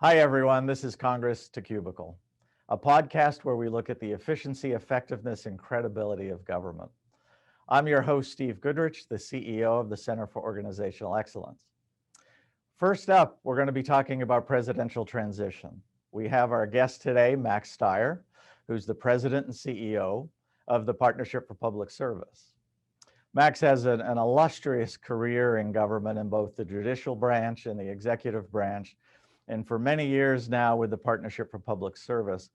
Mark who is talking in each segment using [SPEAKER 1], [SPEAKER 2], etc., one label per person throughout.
[SPEAKER 1] Hi, everyone. This is Congress to Cubicle, a podcast where we look at the efficiency, effectiveness, and credibility of government. I'm your host, Steve Goodrich, the CEO of the Center for Organizational Excellence. First up, we're going to be talking about presidential transition. We have our guest today, Max Stier, who's the president and CEO of the Partnership for Public Service. Max has an illustrious career in government in both the judicial branch and the executive branch, and for many years now with the Partnership for Public Service.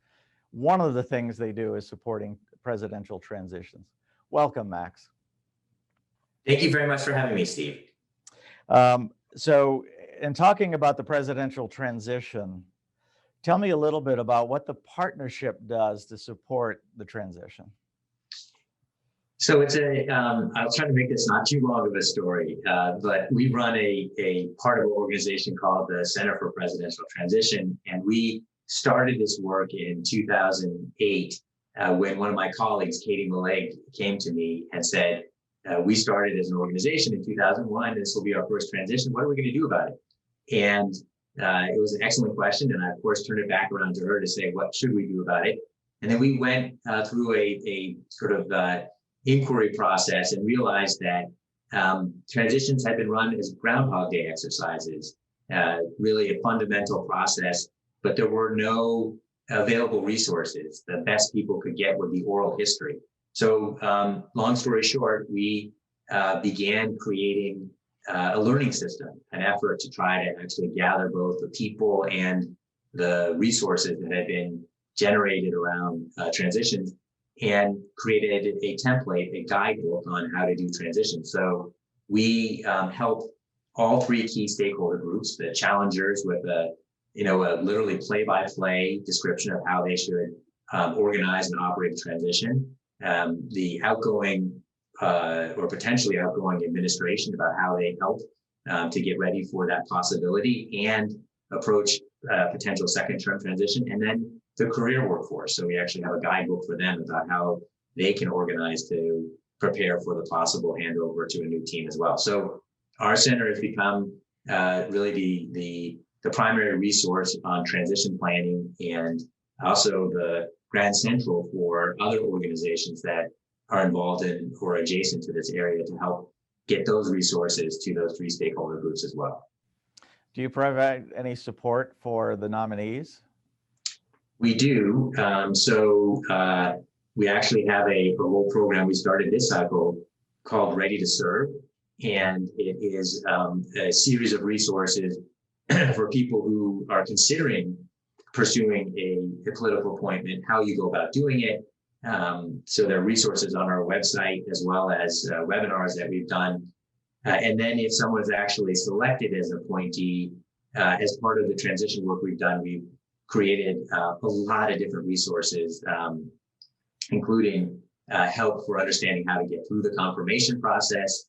[SPEAKER 1] One of the things they do is supporting presidential transitions. Welcome, Max.
[SPEAKER 2] Thank you very much for having me, Steve.
[SPEAKER 1] So in talking about the presidential transition, tell me a little bit about what the partnership does to support the transition.
[SPEAKER 2] So it's I'll try to make this not too long of a story, but we run a part of an organization called the Center for Presidential Transition. And we started this work in 2008 when one of my colleagues, Katie Maleg, came to me and said, we started as an organization in 2001. This will be our first transition. What are we going to do about it? And it was an excellent question. And I, of course, turned it back around to her to say, what should we do about it? And then we went through a sort of inquiry process and realized that transitions had been run as Groundhog Day exercises, really a fundamental process, but there were no available resources. The best people could get would be oral history. So long story short, we began creating a learning system, an effort to try to actually gather both the people and the resources that had been generated around transitions, and created a template, a guidebook on how to do transitions. So we help all three key stakeholder groups, the challengers with a literally play-by-play description of how they should organize and operate a transition, the outgoing or potentially outgoing administration about how they help to get ready for that possibility and approach potential second-term transition, and then the career workforce. So we actually have a guidebook for them about how they can organize to prepare for the possible handover to a new team as well. So our center has become really the primary resource on transition planning, and also the grand central for other organizations that are involved in or adjacent to this area to help get those resources to those three stakeholder groups as well.
[SPEAKER 1] Do you provide any support for the nominees?
[SPEAKER 2] We do. We actually have a whole program we started this cycle called Ready to Serve. And it is a series of resources for people who are considering pursuing a political appointment, how you go about doing it. So there are resources on our website as well as webinars that we've done. And then if someone's actually selected as an appointee, as part of the transition work we've done, we've created a lot of different resources, including help for understanding how to get through the confirmation process.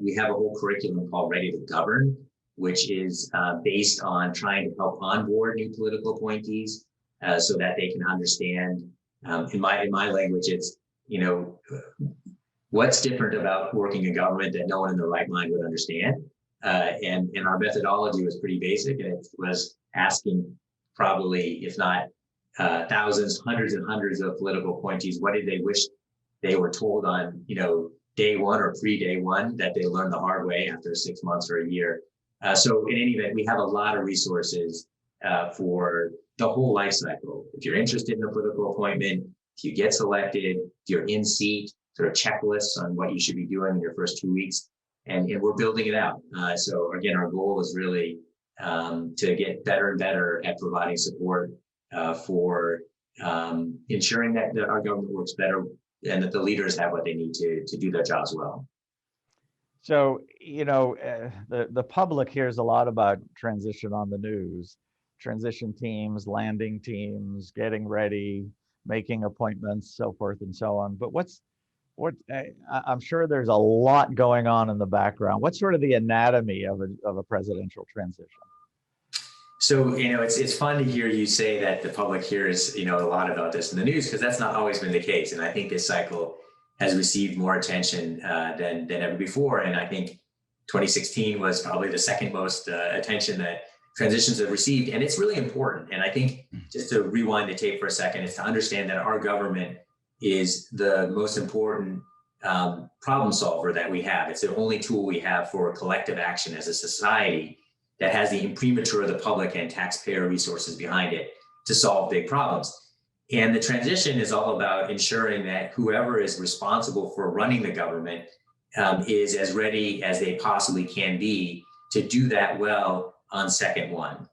[SPEAKER 2] We have a whole curriculum called Ready to Govern, which is based on trying to help onboard new political appointees so that they can understand, in my language, it's, what's different about working in government that no one in their right mind would understand. And our methodology was pretty basic, and it was asking probably, if not thousands, hundreds and hundreds of political appointees, what did they wish they were told on, day one or pre-day one that they learned the hard way after 6 months or a year. So in any event, we have a lot of resources for the whole life cycle. If you're interested in a political appointment, if you get selected, if you're in seat, sort of checklists on what you should be doing in your first 2 weeks, and we're building it out. So again, our goal is really to get better and better at providing support for ensuring that our government works better and that the leaders have what they need to do their jobs well.
[SPEAKER 1] So, the public hears a lot about transition on the news, transition teams, landing teams, getting ready, making appointments, so forth and so on. But I'm sure there's a lot going on in the background. What's sort of the anatomy of a presidential transition?
[SPEAKER 2] So, it's fun to hear you say that the public hears, a lot about this in the news, because that's not always been the case. And I think this cycle has received more attention than ever before. And I think 2016 was probably the second most attention that transitions have received. And it's really important. And I think just to rewind the tape for a second is to understand that our government is the most important problem solver that we have. It's the only tool we have for collective action as a society that has the imprimatur of the public and taxpayer resources behind it to solve big problems. And the transition is all about ensuring that whoever is responsible for running the government is as ready as they possibly can be to do that well on second one.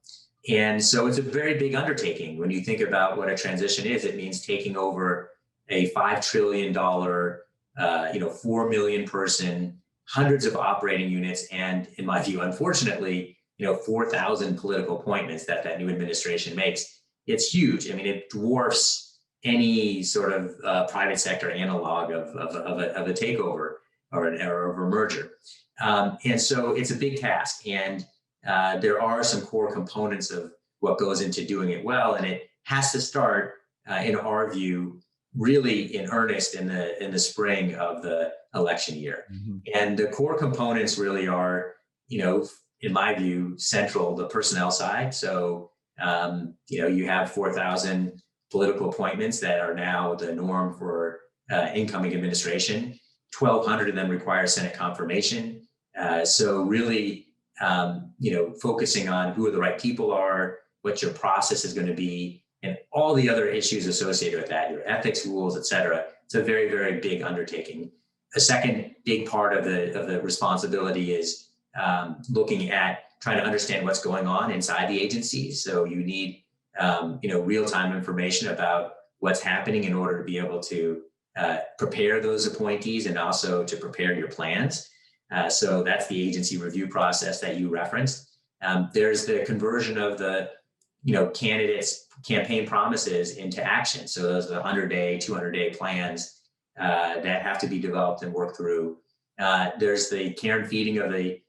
[SPEAKER 2] And so it's a very big undertaking. When you think about what a transition is, it means taking over a $5 trillion, 4 million person, hundreds of operating units, and in my view, unfortunately, 4,000 political appointments that new administration makes. It's huge. I mean, it dwarfs any sort of private sector analog of a takeover or a merger. And so it's a big task. And there are some core components of what goes into doing it well. And it has to start, in our view, really in earnest in the spring of the election year. Mm-hmm. And the core components really are, in my view, central, the personnel side. So, you have 4,000 political appointments that are now the norm for incoming administration. 1,200 of them require Senate confirmation. So really, focusing on who the right people are, what your process is going to be, and all the other issues associated with that, your ethics rules, et cetera. It's a very, very big undertaking. A second big part of the responsibility is looking at trying to understand what's going on inside the agencies. So you need, real-time information about what's happening in order to be able to prepare those appointees and also to prepare your plans. So that's the agency review process that you referenced. There's the conversion of the, candidates' campaign promises into action. So those are the 100-day, 200-day plans that have to be developed and worked through. There's the care and feeding of the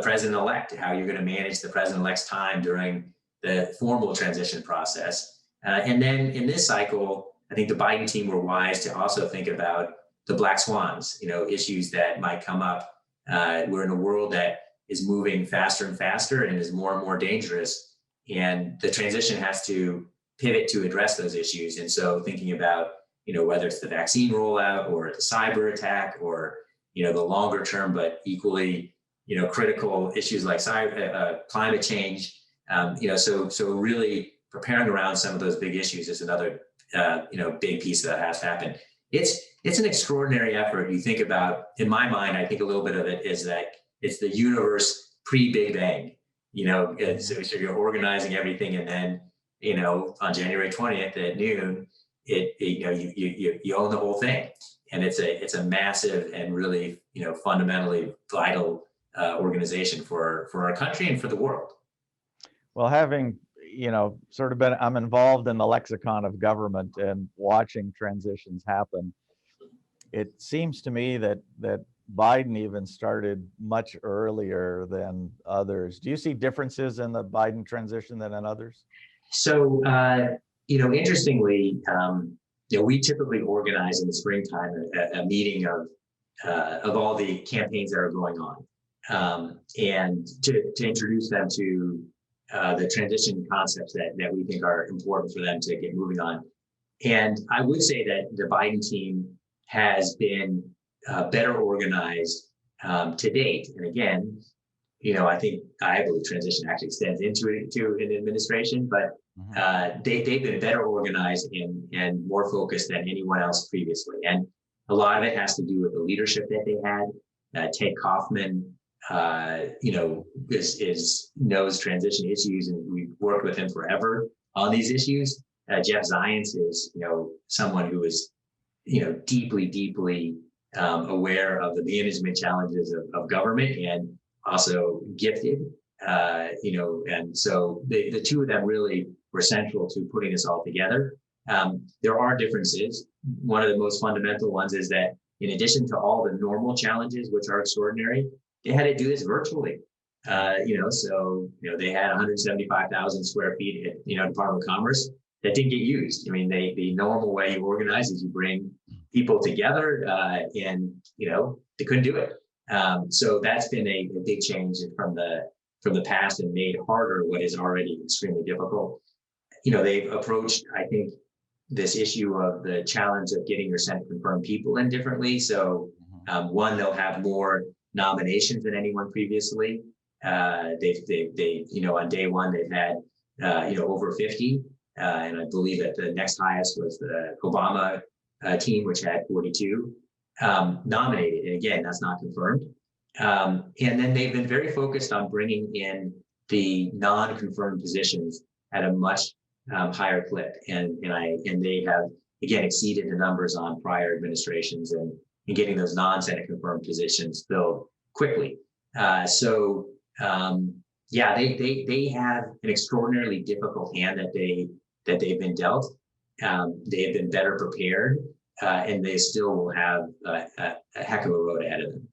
[SPEAKER 2] president-elect, how you're going to manage the president-elect's time during the formal transition process. And then in this cycle, I think the Biden team were wise to also think about the black swans, issues that might come up. We're in a world that is moving faster and faster and is more and more dangerous. And the transition has to pivot to address those issues. And so thinking about, whether it's the vaccine rollout or the cyber attack or, the longer term, but equally, critical issues like climate change, so really preparing around some of those big issues is another, big piece that has to happen. It's an extraordinary effort. You think about, in my mind, I think a little bit of it is that it's the universe pre-Big Bang, so you're organizing everything. And then, on January 20th at noon, you own the whole thing. And it's a massive and really, fundamentally vital organization for our country and for the world.
[SPEAKER 1] Well, having, sort of I'm involved in the lexicon of government and watching transitions happen. It seems to me that Biden even started much earlier than others. Do you see differences in the Biden transition than in others?
[SPEAKER 2] So, interestingly, we typically organize in the springtime a meeting of all the campaigns that are going on, and to introduce them to the transition concepts that we think are important for them to get moving on. And I would say that the Biden team has been better organized to date. And again, I believe transition actually extends into an administration, but they've been better organized and more focused than anyone else previously. And a lot of it has to do with the leadership that they had. Ted Kaufman, knows transition issues, and we've worked with him forever on these issues. Jeff Zients is, someone who is, deeply aware of the management challenges of government and also gifted, and so the two of them really were central to putting this all together. There are differences. One of the most fundamental ones is that in addition to all the normal challenges, which are extraordinary, they had to do this virtually. They had 175,000 square feet at, Department of Commerce that didn't get used. I mean, the normal way you organize is you bring people together, and they couldn't do it. So that's been a big change from the from the past and made harder what is already extremely difficult. They've approached, I think, this issue of the challenge of getting your Senate confirmed people in differently. So one, they'll have more nominations than anyone previously. They on day one, they've had, over 50. And I believe that the next highest was the Obama team, which had 42 nominated. And again, that's not confirmed. And then they've been very focused on bringing in the non-confirmed positions at a much higher clip. And they have, again, exceeded the numbers on prior administrations and getting those non-Senate confirmed positions filled quickly. They have an extraordinarily difficult hand that they've been dealt. They have been better prepared, and they still will have a heck of a road ahead of them.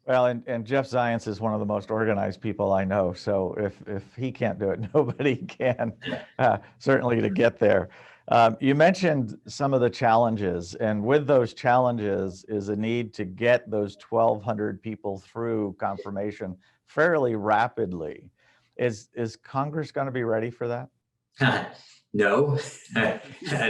[SPEAKER 1] Well, and Jeff Zients is one of the most organized people I know. So if he can't do it, nobody can, certainly to get there. You mentioned some of the challenges, and with those challenges is a need to get those 1,200 people through confirmation fairly rapidly. Is Congress going to be ready for that?
[SPEAKER 2] No.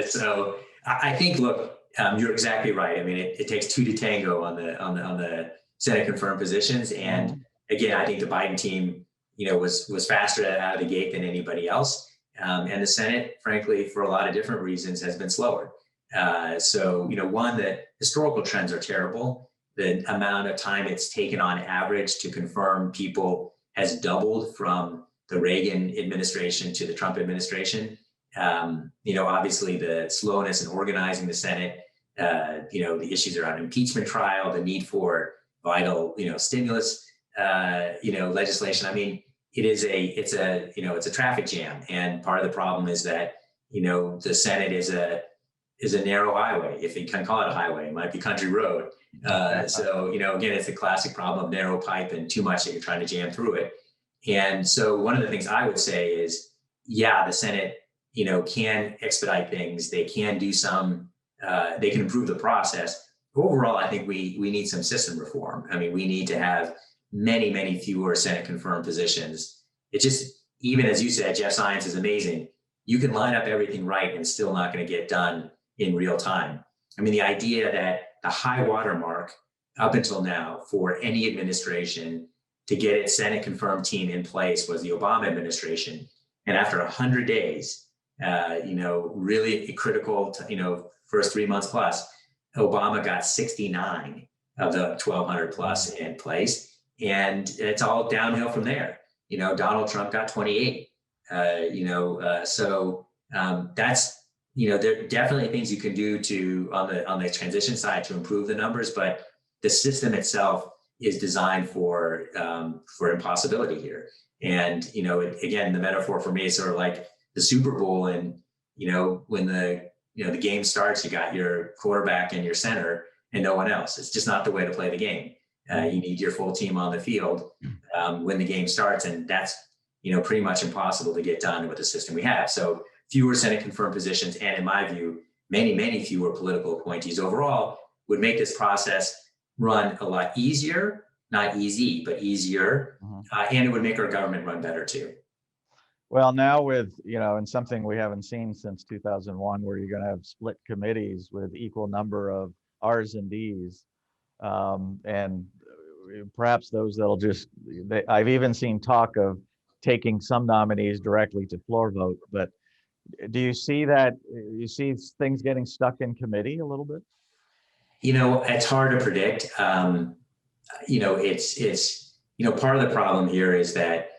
[SPEAKER 2] So I think, look, you're exactly right. I mean, it takes two to tango on the Senate confirmed positions. And again, I think the Biden team, was faster out of the gate than anybody else. And the Senate, frankly, for a lot of different reasons, has been slower. One, the historical trends are terrible. The amount of time it's taken on average to confirm people has doubled from the Reagan administration to the Trump administration. Obviously the slowness in organizing the Senate, the issues around impeachment trial, the need for vital, stimulus, legislation. I mean, it's a traffic jam. And part of the problem is that, the Senate is a narrow highway. If you can call it a highway, it might be country road. Again, it's a classic problem of narrow pipe and too much that you're trying to jam through it. And so one of the things I would say is, the Senate, can expedite things. They can do they can improve the process. Overall, I think we need some system reform. I mean, we need to have many, many fewer Senate confirmed positions. It just, even as you said, Jeff Zients is amazing. You can line up everything right and still not going to get done in real time. I mean, the idea that the high watermark up until now for any administration to get its Senate confirmed team in place was the Obama administration. And after 100 days, really critical to, first 3 months plus, Obama got 69 of the 1,200 plus in place. And it's all downhill from there. Donald Trump got 28. That's, there are definitely things you can do on the transition side to improve the numbers, but the system itself is designed for impossibility here. And, again, the metaphor for me is sort of like the Super Bowl, and, when the game starts, you got your quarterback and your center and no one else. It's just not the way to play the game. You need your full team on the field when the game starts, and that's, pretty much impossible to get done with the system we have. So fewer Senate confirmed positions, and in my view, many, many fewer political appointees overall would make this process run a lot easier, not easy, but easier, and it would make our government run better too.
[SPEAKER 1] Well, now with, and something we haven't seen since 2001, where you're going to have split committees with equal number of R's and D's, and perhaps those that'll I've even seen talk of taking some nominees directly to floor vote. But do you see that? You see things getting stuck in committee a little bit?
[SPEAKER 2] It's hard to predict. It's part of the problem here is that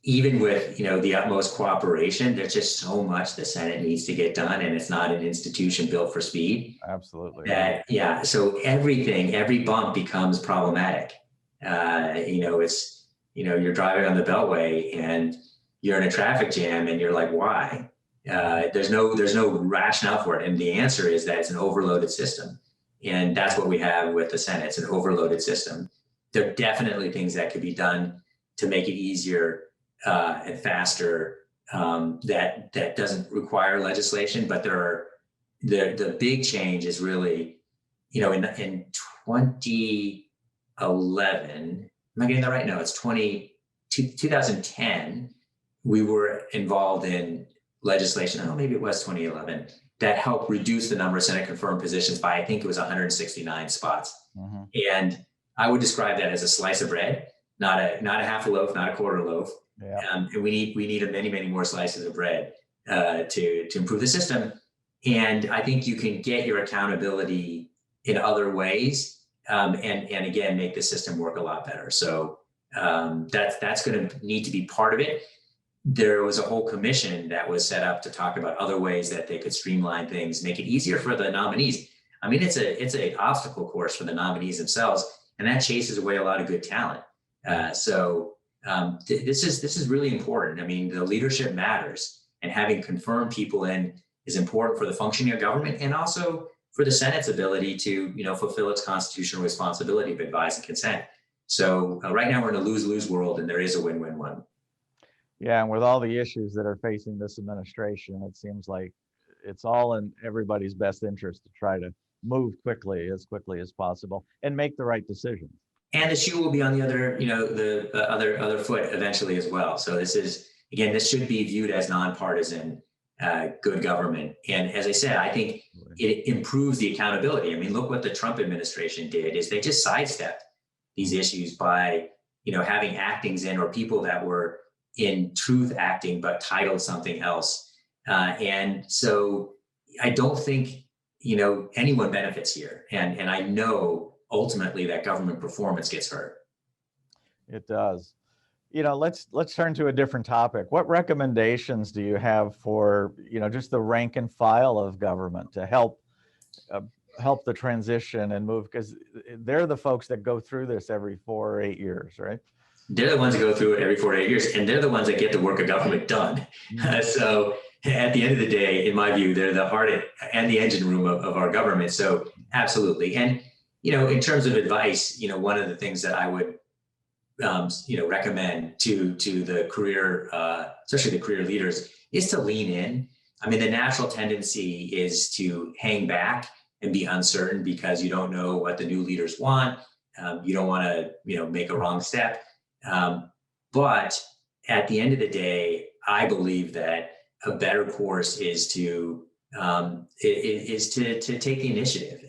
[SPEAKER 2] even with, the utmost cooperation, there's just so much the Senate needs to get done, and it's not an institution built for speed.
[SPEAKER 1] Absolutely.
[SPEAKER 2] So every bump becomes problematic. You're driving on the Beltway and you're in a traffic jam and you're like, why? There's no rationale for it. And the answer is that it's an overloaded system. And that's what we have with the Senate. It's an overloaded system. There are definitely things that could be done to make it easier and faster that doesn't require legislation. But the big change is really, in 2011, am I getting that right? No, it's 2010, we were involved in legislation, maybe it was 2011, that helped reduce the number of Senate confirmed positions by, I think it was 169 spots.
[SPEAKER 1] Mm-hmm.
[SPEAKER 2] And I would describe that as a slice of bread, not a half a loaf, not a quarter loaf.
[SPEAKER 1] Yeah.
[SPEAKER 2] And we need many more slices of bread to improve the system. And I think you can get your accountability in other ways, and again make the system work a lot better. So that's going to need to be part of it. There was a whole commission that was set up to talk about other ways that they could streamline things, make it easier for the nominees. I mean, it's an obstacle course for the nominees themselves, and that chases away a lot of good talent. This is really important. I mean, the leadership matters, and having confirmed people in is important for the functioning of government, and also for the Senate's ability to, fulfill its constitutional responsibility of advise and consent. So right now we're in a lose-lose world, and there is a win-win-win.
[SPEAKER 1] Yeah, and with all the issues that are facing this administration, it seems like it's all in everybody's best interest to try to move quickly as possible and make the right decisions.
[SPEAKER 2] And the shoe will be on the other, the other foot eventually as well. So this should be viewed as nonpartisan, good government. And as I said, I think it improves the accountability. I mean, look what the Trump administration did is they just sidestepped these issues by, having actings in, or people that were in truth acting but titled something else. And so I don't think, anyone benefits here. And I know ultimately that government performance gets hurt.
[SPEAKER 1] It does. Let's turn to a different topic. What recommendations do you have for, just the rank and file of government to help the transition and move? Because they're the folks that go through this every 4 or 8 years, right?
[SPEAKER 2] They're the ones that go through it every 4 to 8 years, and they're the ones that get the work of government done.
[SPEAKER 1] Mm-hmm.
[SPEAKER 2] So at the end of the day, in my view, they're the heart and the engine room of our government. So absolutely. And, in terms of advice, one of the things that I would, recommend to the career, especially the career leaders, is to lean in. I mean, the natural tendency is to hang back and be uncertain because you don't know what the new leaders want. You don't want to, make a wrong step. But at the end of the day, I believe that a better course is to take the initiative.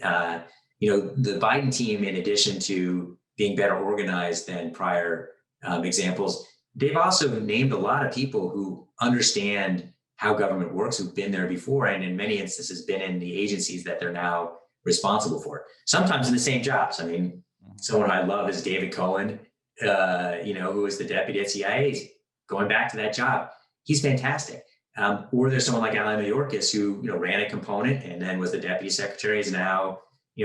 [SPEAKER 2] The Biden team, in addition to being better organized than prior examples, they've also named a lot of people who understand how government works, who've been there before, and in many instances been in the agencies that they're now responsible for, sometimes in the same jobs. I mean, someone I love is David Cohen, who was the deputy at CIA, he's going back to that job. He's fantastic. Or there's someone like Alan Mayorkas who, ran a component and then was the deputy secretary, is now,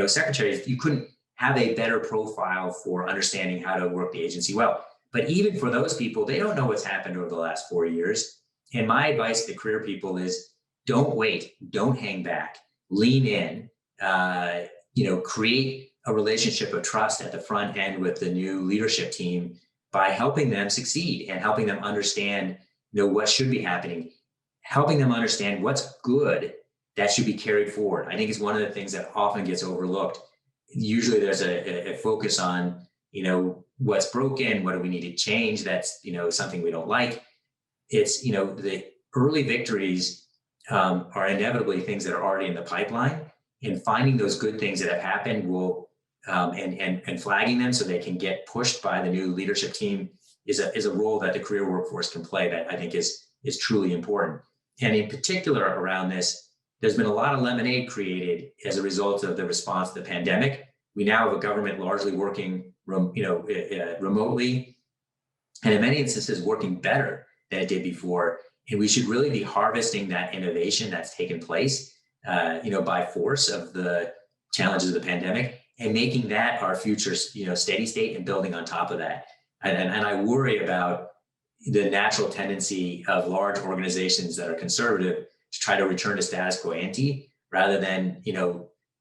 [SPEAKER 2] secretary. You couldn't have a better profile for understanding how to work the agency well. But even for those people, they don't know what's happened over the last 4 years. And my advice to career people is don't wait, don't hang back, lean in, create a relationship of trust at the front end with the new leadership team by helping them succeed and helping them understand, what should be happening, helping them understand what's good that should be carried forward. I think is one of the things that often gets overlooked. Usually there's a focus on, what's broken, what do we need to change? That's, something we don't like. It's, the early victories are inevitably things that are already in the pipeline, and finding those good things that have happened will, and flagging them so they can get pushed by the new leadership team is a role that the career workforce can play that I think is truly important. And in particular around this, there's been a lot of lemonade created as a result of the response to the pandemic. We now have a government largely working, remotely, and in many instances working better than it did before. And we should really be harvesting that innovation that's taken place, by force of the challenges of the pandemic, and making that our future, steady state and building on top of that. And I worry about the natural tendency of large organizations that are conservative to try to return to status quo ante rather than,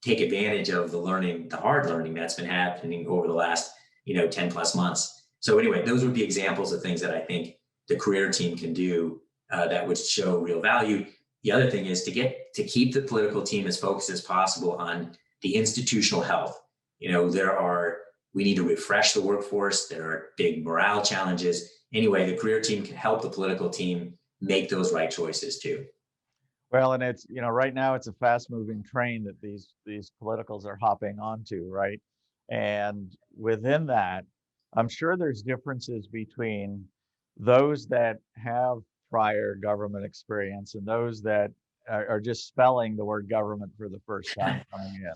[SPEAKER 2] take advantage of the hard learning that's been happening over the last, 10 plus months. So anyway, those would be examples of things that I think the career team can do that would show real value. The other thing is to keep the political team as focused as possible on the institutional health. There are We need to refresh the workforce. There are big morale challenges. Anyway, the career team can help the political team make those right choices too.
[SPEAKER 1] Well, and it's, right now it's a fast moving train that these politicals are hopping onto, right? And within that, I'm sure there's differences between those that have prior government experience and those that are just spelling the word government for the first time coming in.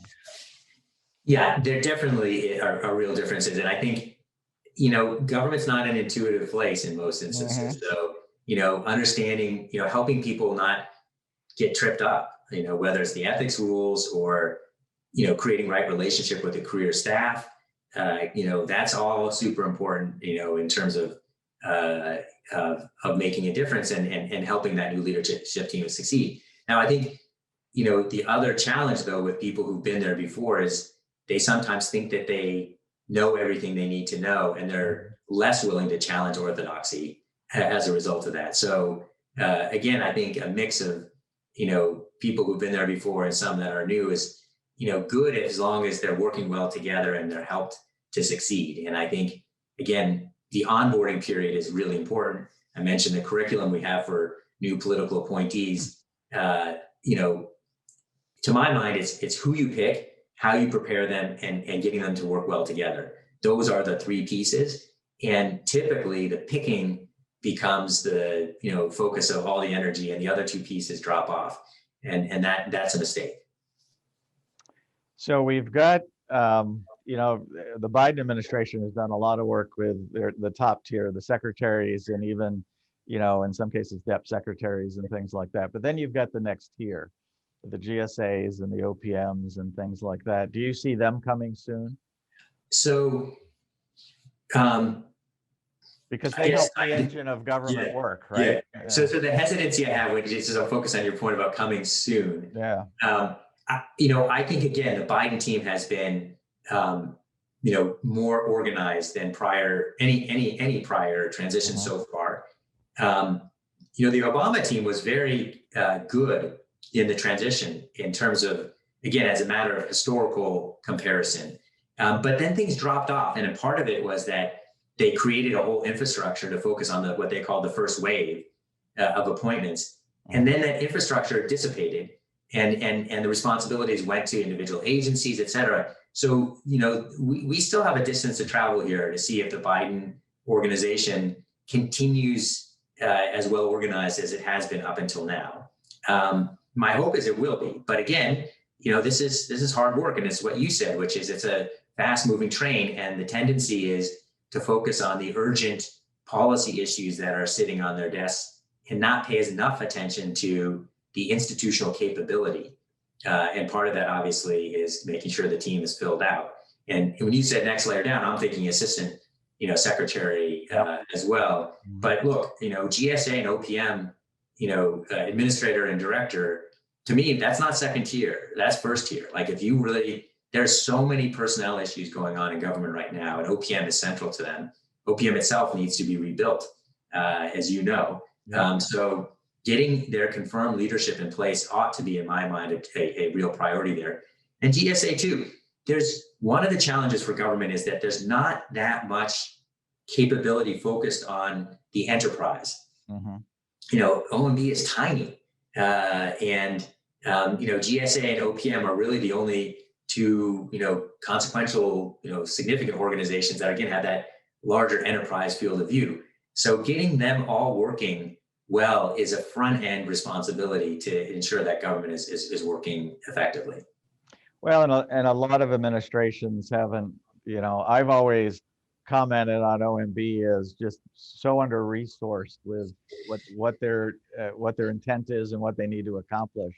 [SPEAKER 2] Yeah, there definitely are real differences. And I think, government's not an intuitive place in most instances. So, understanding, helping people not get tripped up, whether it's the ethics rules or, creating right relationship with the career staff, that's all super important, in terms of making a difference and helping that new leadership team to succeed. Now, I think, the other challenge though with people who've been there before is they sometimes think that they know everything they need to know, and they're less willing to challenge orthodoxy as a result of that. So again, I think a mix of, people who've been there before and some that are new is, good as long as they're working well together and they're helped to succeed. And I think, again, the onboarding period is really important. I mentioned the curriculum we have for new political appointees. To my mind, it's who you pick, how you prepare them, and getting them to work well together. Those are the three pieces. And typically the picking becomes the focus of all the energy, and the other two pieces drop off. And that's a mistake.
[SPEAKER 1] So we've got, the Biden administration has done a lot of work with the top tier, the secretaries, and even, in some cases, dep secretaries and things like that. But then you've got the next tier, the GSAs and the OPMs and things like that. Do you see them coming soon?
[SPEAKER 2] So,
[SPEAKER 1] because they help the engine of government work, right?
[SPEAKER 2] Yeah. So the hesitancy I have, which is I'll focus on your point about coming soon.
[SPEAKER 1] Yeah.
[SPEAKER 2] I think again, the Biden team has been, more organized than any prior transition so far. The Obama team was very good in the transition in terms of, again, as a matter of historical comparison. But then things dropped off. And a part of it was that they created a whole infrastructure to focus on what they called the first wave of appointments. And then that infrastructure dissipated and the responsibilities went to individual agencies, et cetera. So, we still have a distance to travel here to see if the Biden organization continues as well organized as it has been up until now. My hope is it will be, but again, this is hard work, and it's what you said, which is it's a fast moving train, and the tendency is to focus on the urgent policy issues that are sitting on their desks and not pay enough attention to the institutional capability. And part of that obviously is making sure the team is filled out. And when you said next layer down, I'm thinking assistant, secretary as well. But look, GSA and OPM, administrator and director, to me, that's not second tier, that's first tier. Like if you really, there's so many personnel issues going on in government right now, and OPM is central to them. OPM itself needs to be rebuilt, as you know. So getting their confirmed leadership in place ought to be, in my mind, a real priority there. And GSA too, there's one of the challenges for government is that there's not that much capability focused on the enterprise. OMB is tiny. And GSA and OPM are really the only two, consequential, significant organizations that again have that larger enterprise field of view. So getting them all working well is a front end responsibility to ensure that government is working effectively.
[SPEAKER 1] Well, and a lot of administrations haven't, I've always commented on OMB as just so under-resourced with what their intent is and what they need to accomplish.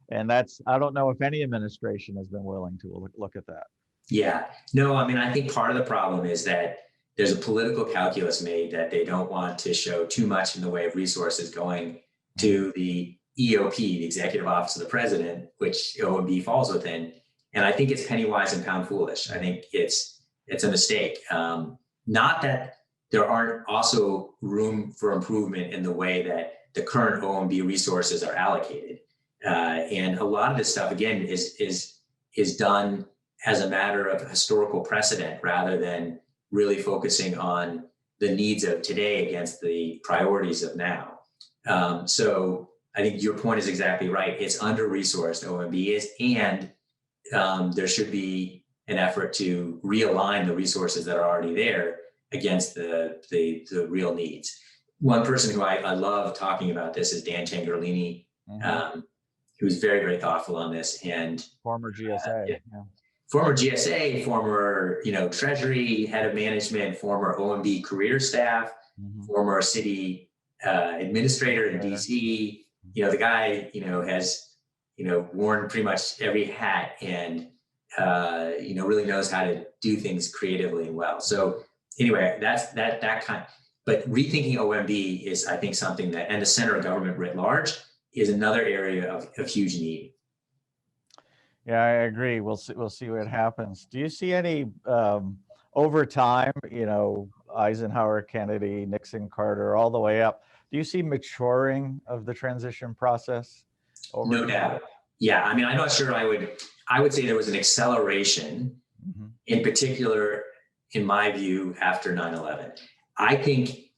[SPEAKER 1] And I don't know if any administration has been willing to look at that.
[SPEAKER 2] Yeah, no, I think part of the problem is that there's a political calculus made that they don't want to show too much in the way of resources going to the EOP, the Executive Office of the President, which OMB falls within. And I think it's penny wise and pound foolish. I think it's a mistake. Not that there aren't also room for improvement in the way that the current OMB resources are allocated. And a lot of this stuff, again, is done as a matter of historical precedent rather than really focusing on the needs of today against the priorities of now. So I think your point is exactly right. It's under-resourced, OMB is, and there should be an effort to realign the resources that are already there against the real needs. One person who I love talking about this is Dan Cangherlini, who's very, very thoughtful on this. And
[SPEAKER 1] former GSA.
[SPEAKER 2] Former GSA, former Treasury head of management, former OMB career staff, former city administrator in DC. The guy has worn pretty much every hat and really knows how to do things creatively and well. So anyway, that's that kind. But rethinking OMB is, I think, something that, and the center of government writ large, is another area of huge need.
[SPEAKER 1] Yeah, I agree. We'll see what happens. Do you see any over time, Eisenhower, Kennedy, Nixon, Carter, all the way up? Do you see maturing of the transition process?
[SPEAKER 2] No doubt. Yeah, I mean, I'm not sure I would say there was an acceleration, in particular, in my view, after 9/11. I think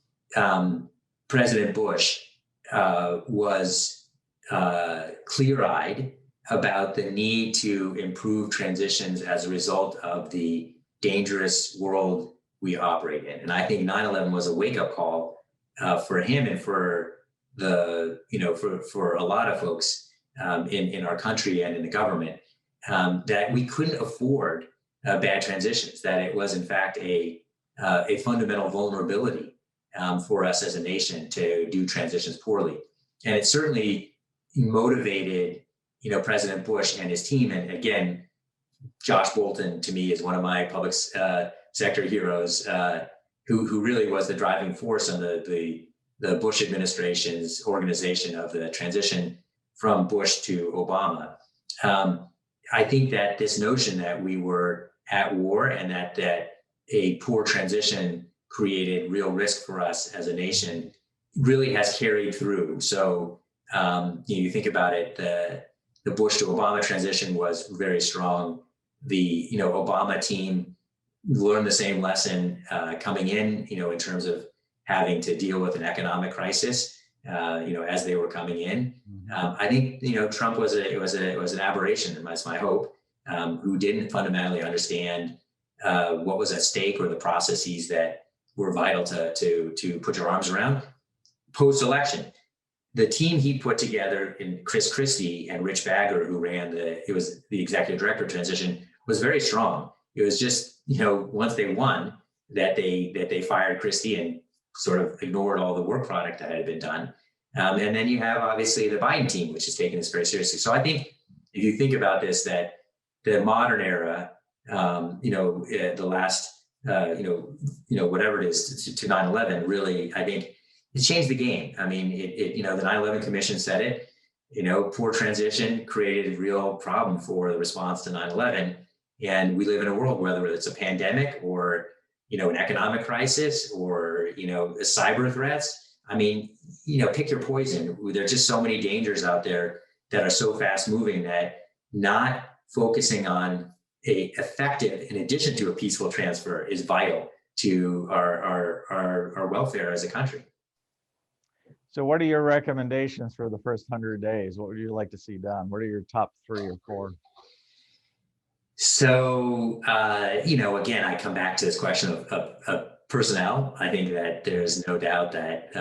[SPEAKER 2] President Bush was clear-eyed about the need to improve transitions as a result of the dangerous world we operate in. And I think 9/11 was a wake-up call for him and for for a lot of folks in our country and in the government, that we couldn't afford bad transitions, that it was in fact a fundamental vulnerability for us as a nation to do transitions poorly. And it certainly motivated President Bush and his team. And again, Josh Bolten, to me, is one of my public sector heroes, who really was the driving force on the Bush administration's organization of the transition from Bush to Obama. I think that this notion that we were at war and that a poor transition created real risk for us as a nation really has carried through. So you think about it, the Bush to Obama transition was very strong. The Obama team learned the same lesson coming in terms of having to deal with an economic crisis as they were coming in. I think Trump was an aberration, that's my hope, who didn't fundamentally understand what was at stake or the processes that were vital to put your arms around. Post-election, the team he put together in Chris Christie and Rich Bagger, who was the executive director transition, was very strong. It was just, once they won, that they fired Christie and sort of ignored all the work product that had been done. And then you have obviously the Biden team, which is taking this very seriously. So I think if you think about this, that the modern era, the last, whatever it is to 9/11, really, I think it changed the game. I mean, the 9/11 Commission said it, poor transition created a real problem for the response to 9/11. And we live in a world, whether it's a pandemic or, an economic crisis or, cyber threats. I mean, pick your poison. There's just so many dangers out there that are so fast moving that not focusing on a effective, in addition to a peaceful transfer, is vital to our welfare as a country.
[SPEAKER 1] So what are your recommendations for the first 100 days? What would you like to see done? What are your top 3 or 4?
[SPEAKER 2] So, again, I come back to this question of personnel. I think that there's no doubt that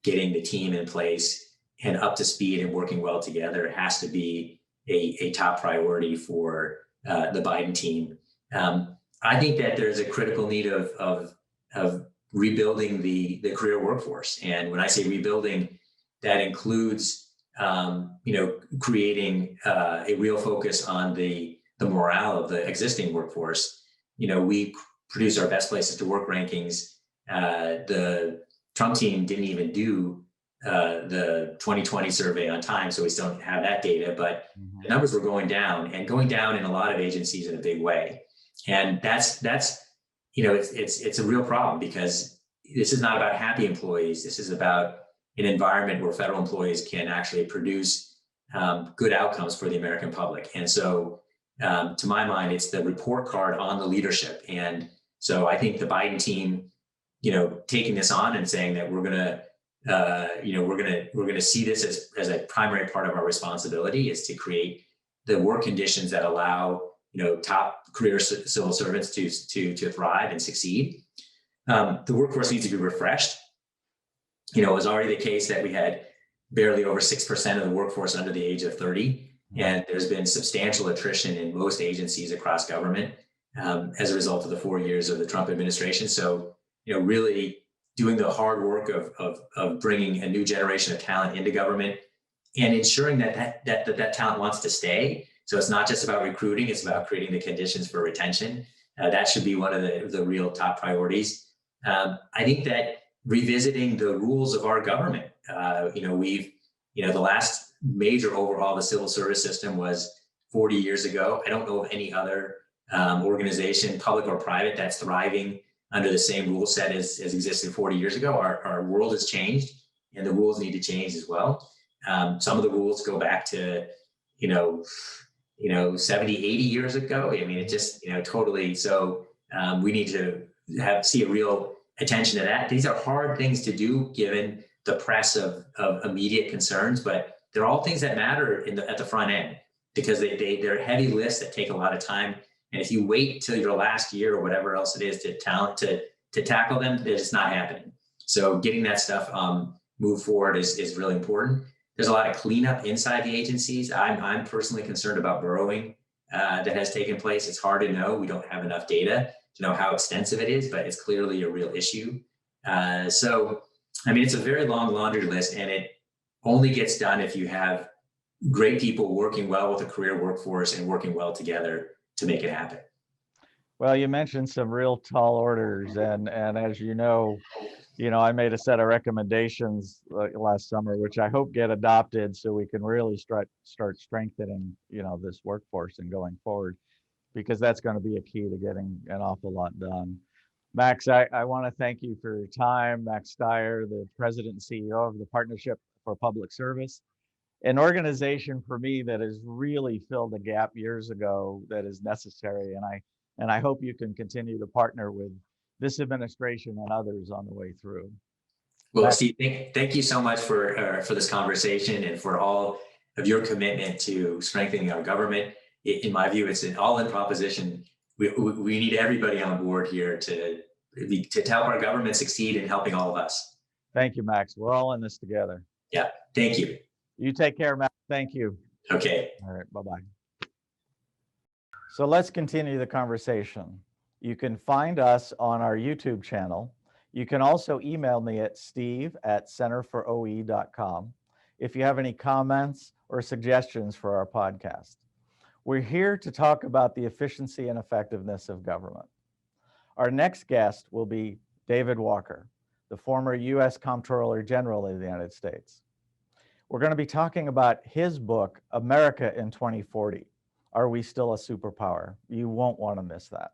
[SPEAKER 2] getting the team in place and up to speed and working well together has to be a top priority for the Biden team. I think that there's a critical need of rebuilding the career workforce. And when I say rebuilding, that includes, creating a real focus on the morale of the existing workforce. We produce our best places to work rankings. The Trump team didn't even do the 2020 survey on time, so we still don't have that data, but the numbers were going down and going down in a lot of agencies in a big way. And that's it's a real problem, because this is not about happy employees. This is about an environment where federal employees can actually produce good outcomes for the American public. And so to my mind, it's the report card on the leadership. And so I think the Biden team, taking this on and saying that we're going to see this as a primary part of our responsibility is to create the work conditions that allow, top career civil servants to thrive and succeed. The workforce needs to be refreshed. It was already the case that we had barely over 6% of the workforce under the age of 30. And there's been substantial attrition in most agencies across government as a result of the 4 years of the Trump administration. So, really doing the hard work of bringing a new generation of talent into government and ensuring that talent wants to stay. So it's not just about recruiting, it's about creating the conditions for retention. That should be one of the real top priorities. I think that revisiting the rules of our government, the last major overhaul of the civil service system was 40 years ago. I don't know of any other organization, public or private, that's thriving under the same rule set as existed 40 years ago. Our world has changed and the rules need to change as well. Some of the rules go back to, 70, 80 years ago. I mean, it just, totally. So we need to see a real attention to that. These are hard things to do given the press of immediate concerns, but they're all things that matter at the front end because they're heavy lifts that take a lot of time. And if you wait till your last year or whatever else it is to tackle them, it's not happening. So getting that stuff moved forward is really important. There's a lot of cleanup inside the agencies. I'm personally concerned about borrowing that has taken place. It's hard to know. We don't have enough data to know how extensive it is, but it's clearly a real issue. So, I mean, it's a very long laundry list, and it only gets done if you have great people working well with a career workforce and working well together to make it happen.
[SPEAKER 1] Well, you mentioned some real tall orders, and as you know, I made a set of recommendations last summer, which I hope get adopted so we can really start strengthening, this workforce and going forward, because that's going to be a key to getting an awful lot done. Max, I want to thank you for your time. Max Stier, the president and CEO of the Partnership for Public Service, an organization for me that has really filled a gap years ago that is necessary. And I hope you can continue to partner with this administration and others on the way through.
[SPEAKER 2] Well, Steve, thank you so much for this conversation and for all of your commitment to strengthening our government. In my view, it's an all-in proposition. We need everybody on board here to help our government succeed and helping all of us.
[SPEAKER 1] Thank you, Max. We're all in this together.
[SPEAKER 2] Yeah, thank you.
[SPEAKER 1] You take care, Max. Thank you.
[SPEAKER 2] Okay.
[SPEAKER 1] All right, bye-bye. So let's continue the conversation. You can find us on our YouTube channel. You can also email me at steve@centerforoe.com if you have any comments or suggestions for our podcast. We're here to talk about the efficiency and effectiveness of government. Our next guest will be David Walker, the former U.S. Comptroller General of the United States. We're going to be talking about his book, America in 2040. Are we still a superpower? You won't want to miss that.